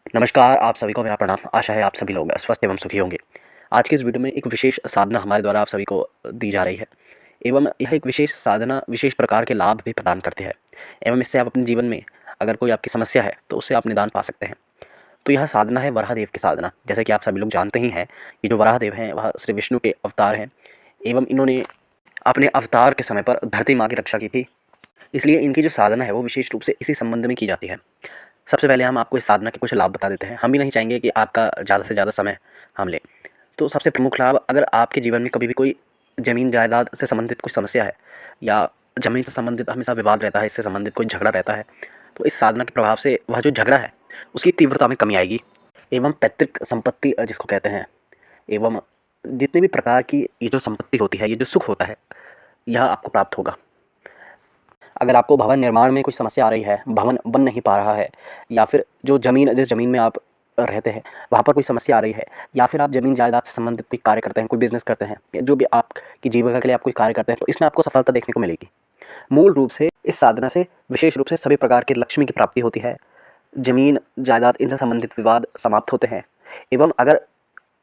नमस्कार, आप सभी को मेरा प्रणाम। आशा है आप सभी लोग स्वस्थ एवं सुखी होंगे। आज की इस वीडियो में एक विशेष साधना हमारे द्वारा आप सभी को दी जा रही है एवं यह एक विशेष साधना विशेष प्रकार के लाभ भी प्रदान करती है एवं इससे आप अपने जीवन में अगर कोई आपकी समस्या है तो उससे आप निदान पा सकते हैं। तो यह साधना है वराहदेव की साधना। जैसे कि आप सभी लोग जानते ही हैं, ये जो वराहदेव हैं वह श्री विष्णु के अवतार हैं एवं इन्होंने अपने अवतार के समय पर धरती माँ की रक्षा की थी। इसलिए इनकी जो साधना है वो विशेष रूप से इसी संबंध में की जाती है। सबसे पहले हम आपको इस साधना के कुछ लाभ बता देते हैं। हम भी नहीं चाहेंगे कि आपका ज़्यादा से ज़्यादा समय हम लें। तो सबसे प्रमुख लाभ, अगर आपके जीवन में कभी भी कोई ज़मीन जायदाद से संबंधित कुछ समस्या है या ज़मीन से संबंधित हमेशा विवाद रहता है, इससे संबंधित कोई झगड़ा रहता है, तो इस साधना के प्रभाव से वह जो झगड़ा है उसकी तीव्रता में कमी आएगी एवं पैतृक संपत्ति जिसको कहते हैं एवं जितने भी प्रकार की ये जो संपत्ति होती है, ये जो सुख होता है, यह आपको प्राप्त होगा। अगर आपको भवन निर्माण में कुछ समस्या आ रही है, भवन बन नहीं पा रहा है, या फिर जो जिस ज़मीन में आप रहते हैं वहाँ पर कोई समस्या आ रही है, या फिर आप ज़मीन जायदाद से संबंधित कोई कार्य करते हैं, कोई बिज़नेस करते हैं, या जो भी आपकी जीविका के लिए आप कोई कार्य करते हैं, तो इसमें आपको सफलता देखने को मिलेगी। मूल रूप से इस साधना से विशेष रूप से सभी प्रकार की लक्ष्मी की प्राप्ति होती है। ज़मीन जायदाद इनसे संबंधित विवाद समाप्त होते हैं एवं अगर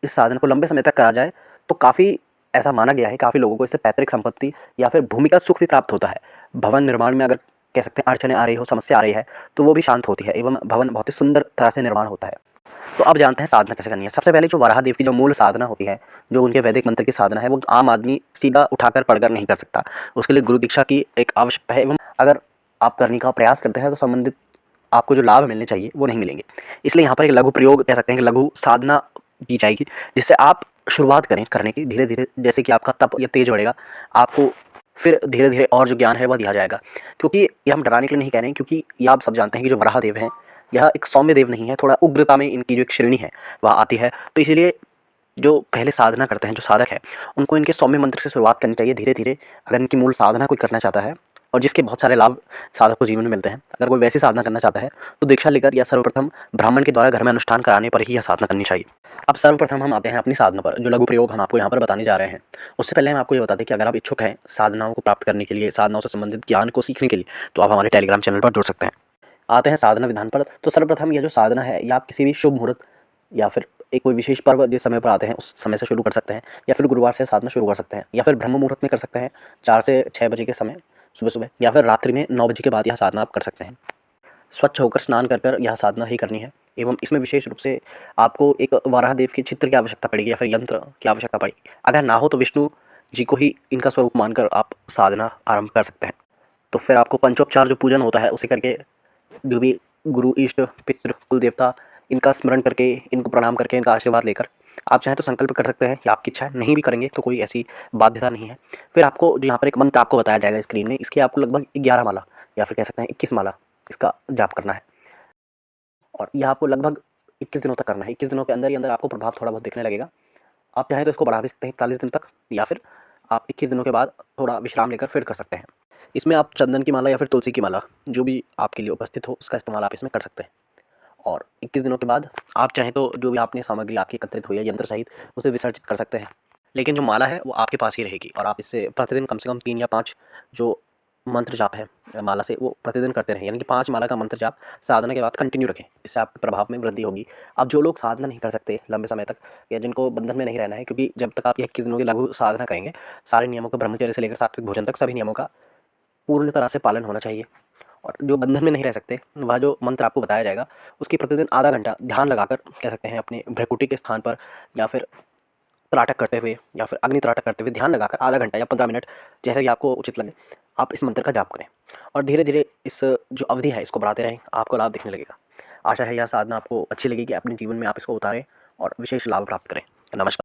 इस साधना को लंबे समय तक करा जाए तो काफ़ी ऐसा माना गया है, काफ़ी लोगों को इससे पैतृक संपत्ति या फिर भूमि का सुख भी प्राप्त होता है। भवन निर्माण में अगर कह सकते हैं अड़चने आ रही हो, समस्या आ रही है, तो वो भी शांत होती है एवं भवन बहुत ही सुंदर तरह से निर्माण होता है। तो अब जानते हैं साधना कैसे करनी है। सबसे पहले जो वराहदेव की जो मूल साधना होती है, जो उनके वैदिक मंत्र की साधना है, वो आम आदमी सीधा उठाकर पढ़कर नहीं कर सकता। उसके लिए गुरु दीक्षा की एक आवश्यकता है एवं अगर आप करने का प्रयास करते हैं तो संबंधित आपको जो लाभ मिलने चाहिए वो नहीं मिलेंगे। इसलिए यहाँ पर एक लघु प्रयोग कह सकते हैं कि लघु साधना की जाएगी, जिससे आप शुरुआत करें करने की धीरे धीरे। जैसे कि आपका तप या तेज बढ़ेगा, आपको फिर धीरे धीरे और जो ज्ञान है वह दिया जाएगा। क्योंकि ये हम डराने के लिए नहीं कह रहे हैं, क्योंकि ये आप सब जानते हैं कि जो वराहदेव हैं यह एक सौम्य देव नहीं है, थोड़ा उग्रता में इनकी जो एक श्रेणी है वह आती है। तो इसीलिए जो पहले साधना करते हैं, जो साधक है, उनको इनके सौम्य मंत्र से शुरुआत करनी चाहिए धीरे धीरे। अगर इनकी मूल साधना कोई करना चाहता है और जिसके बहुत सारे लाभ साधक को जीवन में मिलते हैं, अगर कोई वैसी साधना करना चाहता है तो दीक्षा लेकर या सर्वप्रथम ब्राह्मण के द्वारा घर में अनुष्ठान कराने पर ही यह साधना करनी चाहिए। अब सर्वप्रथम हम आते हैं अपनी साधना पर। जो लघु प्रयोग हम आपको यहाँ पर बताने जा रहे हैं, उससे पहले हम आपको ये बता दें कि अगर आप इच्छुक हैं साधनाओं को प्राप्त करने के लिए, साधनाओं से संबंधित ज्ञान को सीखने के लिए, तो आप हमारे टेलीग्राम चैनल पर जुड़ सकते हैं। आते हैं साधना विधान पर। तो सर्वप्रथम यह जो साधना है, यह आप किसी भी शुभ मुहूर्त या फिर एक कोई विशेष पर्व जिस समय पर आते हैं उस समय से शुरू कर सकते हैं, या फिर गुरुवार से साधना शुरू कर सकते हैं, या फिर ब्रह्म मुहूर्त में कर सकते हैं 4 से 6 बजे के समय सुबह सुबह, या फिर रात्रि में 9 बजे के बाद यह साधना आप कर सकते हैं। स्वच्छ होकर स्नान कर कर यह साधना ही करनी है एवं इसमें विशेष रूप से आपको एक वराहदेव के चित्र की आवश्यकता पड़ेगी या फिर यंत्र की आवश्यकता पड़ेगी। अगर ना हो तो विष्णु जी को ही इनका स्वरूप मानकर आप साधना आरंभ कर सकते हैं। तो फिर आपको पंचोपचार जो पूजन होता है उसे करके, जो भी गुरु इष्ट पितृ कुल देवता, इनका स्मरण करके, इनको प्रणाम करके, इनका आशीर्वाद लेकर आप चाहें तो संकल्प कर सकते हैं या आपकी इच्छा है, नहीं भी करेंगे तो कोई ऐसी बाध्यता नहीं है। फिर आपको जो यहाँ पर एक मंत्र आपको बताया जाएगा स्क्रीन में, इसके आपको लगभग 11 माला या फिर कह सकते हैं 21 माला इसका जाप करना है और यह आपको लगभग 21 दिनों तक करना है। 21 दिनों के अंदर ही अंदर आपको प्रभाव थोड़ा बहुत दिखने लगेगा। आप चाहें तो इसको बढ़ा भी सकते हैं 41 दिन तक, या फिर आप 21 दिनों के बाद थोड़ा विश्राम लेकर फिर कर सकते हैं। इसमें आप चंदन की माला या फिर तुलसी की माला, जो भी आपके लिए उपस्थित हो, उसका इस्तेमाल आप इसमें कर सकते हैं। और 21 दिनों के बाद आप चाहें तो जो भी आपने सामग्री आपकी एकत्रित हुई है यंत्र सहित, उसे विसर्जित कर सकते हैं। लेकिन जो माला है वो आपके पास ही रहेगी और आप इससे प्रतिदिन कम से कम 3 या 5 जो मंत्र जाप है माला से, वो प्रतिदिन करते रहें। यानी कि 5 माला का मंत्र जाप साधना के बाद कंटिन्यू रखें, इससे आपके प्रभाव में वृद्धि होगी। अब जो लोग साधना नहीं कर सकते लंबे समय तक, या जिनको बंधन में नहीं रहना है, क्योंकि जब तक आप ये 21 दिनों की लघु साधना करेंगे, सारे नियमों का, ब्रह्मचर्य से लेकर सात्विक भोजन तक, सभी नियमों का पूर्ण तरह से पालन होना चाहिए। और जो बंधन में नहीं रह सकते, वह जो मंत्र आपको बताया जाएगा उसकी प्रतिदिन आधा घंटा ध्यान लगाकर, कह सकते हैं अपने भ्रकुटी के स्थान पर, या फिर त्राटक करते हुए, या फिर अग्नि त्राटक करते हुए ध्यान लगाकर आधा घंटा या 15 मिनट, जैसे कि आपको उचित लगे, आप इस मंत्र का जाप करें। और धीरे धीरे इस जो अवधि है इसको बढ़ाते रहें, आपको लाभ दिखने लगेगा। आशा है यह साधना आपको अच्छी लगेगी, अपने जीवन में आप इसको उतारें और विशेष लाभ प्राप्त करें। नमस्कार।